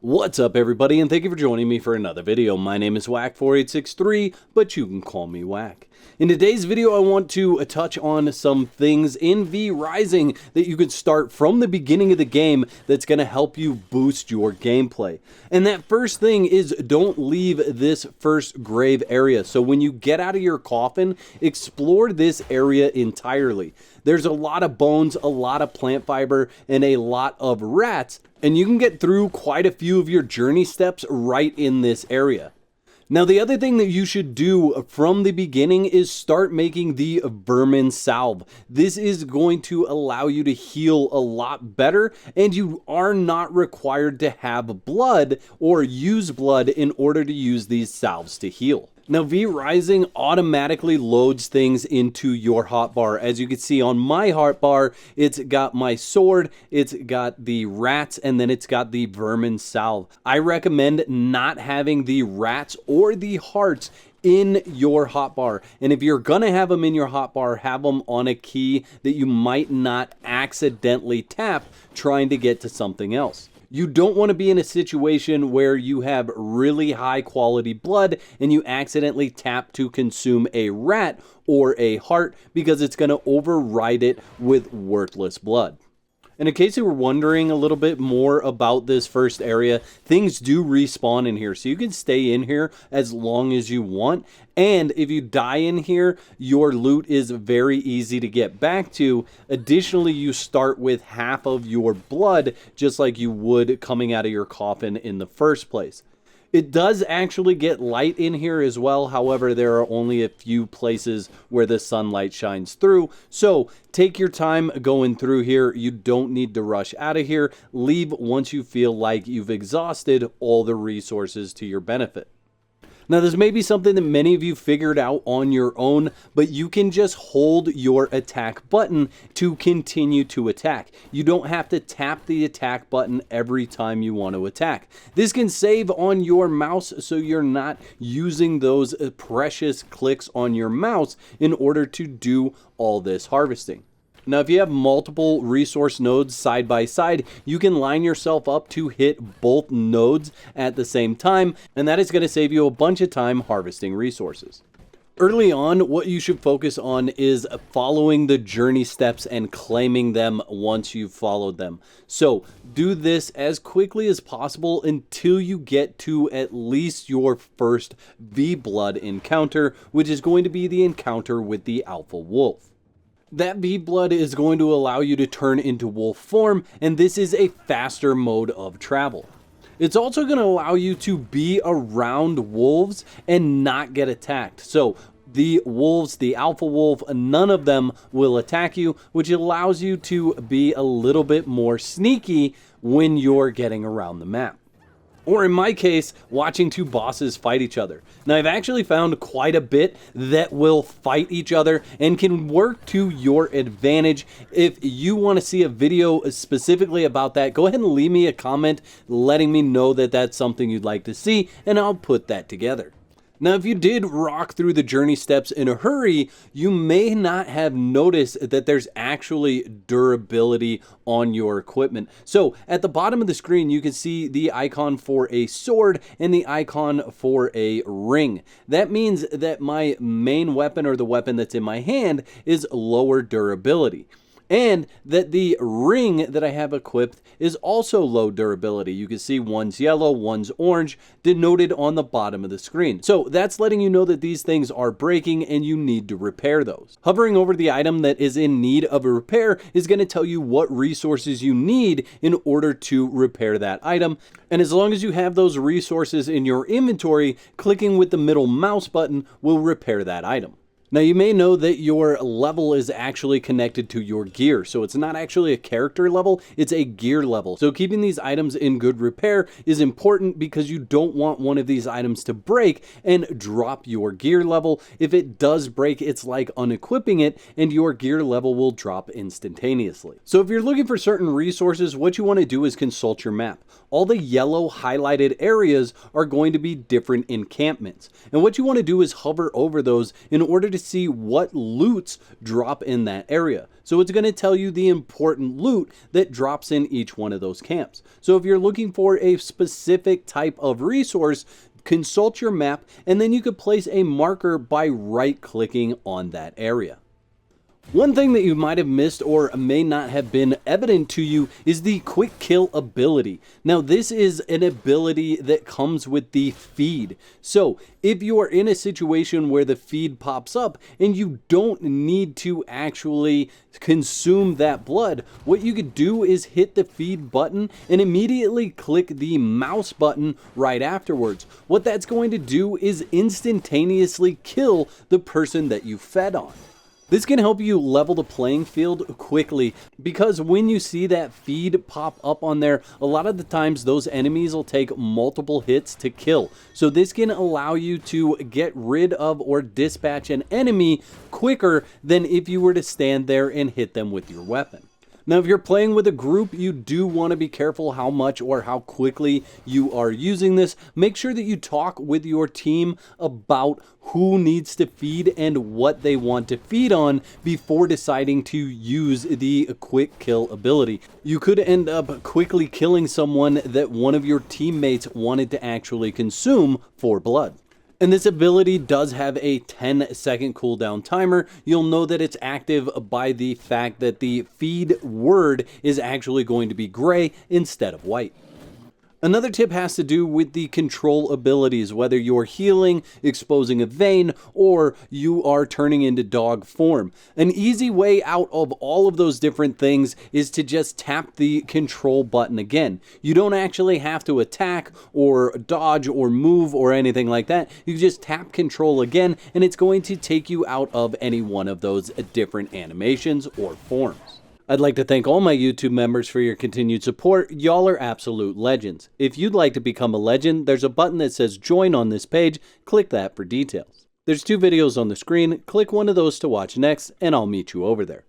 What's up everybody, and thank you for joining me for another video. My name is Whack4863, but you can call me Whack. In today's video I want to touch on some things in V Rising that you can start from the beginning of the game that's going to help you boost your gameplay. And that first thing is, don't leave this first grave area. So when you get out of your coffin, explore this area entirely. There's a lot of bones, a lot of plant fiber, and a lot of rats, and you can get through quite a few of your journey steps right in this area. Now, the other thing that you should do from the beginning is start making the vermin salve. This is going to allow you to heal a lot better, and you are not required to have blood or use blood in order to use these salves to heal. Now, V Rising automatically loads things into your hotbar. As you can see on my hotbar, it's got my sword, it's got the rats, and then it's got the vermin salve. I recommend not having the rats or the hearts in your hotbar, and if you're gonna have them in your hotbar, have them on a key that you might not accidentally tap trying to get to something else. You don't want to be in a situation where you have really high quality blood and you accidentally tap to consume a rat or a heart, because it's going to override it with worthless blood. And in case you were wondering a little bit more about this first area, things do respawn in here, so you can stay in here as long as you want. And if you die in here, your loot is very easy to get back to. Additionally, you start with half of your blood, just like you would coming out of your coffin in the first place. It does actually get light in here as well. However, there are only a few places where the sunlight shines through. So take your time going through here. You don't need to rush out of here. Leave once you feel like you've exhausted all the resources to your benefit. Now, this may be something that many of you figured out on your own, but you can just hold your attack button to continue to attack. You don't have to tap the attack button every time you want to attack. This can save on your mouse, so you're not using those precious clicks on your mouse in order to do all this harvesting. Now, if you have multiple resource nodes side by side, you can line yourself up to hit both nodes at the same time, and that is going to save you a bunch of time harvesting resources. Early on, what you should focus on is following the journey steps and claiming them once you've followed them. So do this as quickly as possible until you get to at least your first V-Blood encounter, which is going to be the encounter with the Alpha Wolf. That V-Blood is going to allow you to turn into wolf form, and this is a faster mode of travel. It's also going to allow you to be around wolves and not get attacked. So the wolves, the alpha wolf, none of them will attack you, which allows you to be a little bit more sneaky when you're getting around the map. Or in my case, watching two bosses fight each other. Now, I've actually found quite a bit that will fight each other and can work to your advantage. If you want to see a video specifically about that, go ahead and leave me a comment letting me know that that's something you'd like to see, and I'll put that together. Now, if you did rock through the journey steps in a hurry, you may not have noticed that there's actually durability on your equipment. So at the bottom of the screen, you can see the icon for a sword and the icon for a ring. That means that my main weapon, or the weapon that's in my hand, is lower durability. And that the ring that I have equipped is also low durability. You can see one's yellow, one's orange, denoted on the bottom of the screen. So that's letting you know that these things are breaking and you need to repair those. Hovering over the item that is in need of a repair is going to tell you what resources you need in order to repair that item. And as long as you have those resources in your inventory, clicking with the middle mouse button will repair that item. Now, you may know that your level is actually connected to your gear, so it's not actually a character level, it's a gear level. So keeping these items in good repair is important, because you don't want one of these items to break and drop your gear level. If it does break, it's like unequipping it, and your gear level will drop instantaneously. So if you're looking for certain resources, what you want to do is consult your map. All the yellow highlighted areas are going to be different encampments, and what you want to do is hover over those in order to see what loots drop in that area. So it's going to tell you the important loot that drops in each one of those camps. So if you're looking for a specific type of resource, consult your map, and then you could place a marker by right-clicking on that area. One thing that you might have missed or may not have been evident to you is the quick kill ability. Now this is an ability that comes with the feed. So if you are in a situation where the feed pops up and you don't need to actually consume that blood, what you could do is hit the feed button and immediately click the mouse button right afterwards. What that's going to do is instantaneously kill the person that you fed on. This can help you level the playing field quickly, because when you see that feed pop up on there, a lot of the times those enemies will take multiple hits to kill. So this can allow you to get rid of or dispatch an enemy quicker than if you were to stand there and hit them with your weapon. Now, if you're playing with a group, you do want to be careful how much or how quickly you are using this. Make sure that you talk with your team about who needs to feed and what they want to feed on before deciding to use the quick kill ability. You could end up quickly killing someone that one of your teammates wanted to actually consume for blood. And this ability does have a 10-second cooldown timer. You'll know that it's active by the fact that the feed word is actually going to be gray instead of white. Another tip has to do with the control abilities, whether you're healing, exposing a vein, or you are turning into dog form. An easy way out of all of those different things is to just tap the control button again. You don't actually have to attack or dodge or move or anything like that. You just tap control again and it's going to take you out of any one of those different animations or forms. I'd like to thank all my YouTube members for your continued support. Y'all are absolute legends. If you'd like to become a legend, there's a button that says join on this page. Click that for details. There's 2 videos on the screen. Click one of those to watch next, and I'll meet you over there.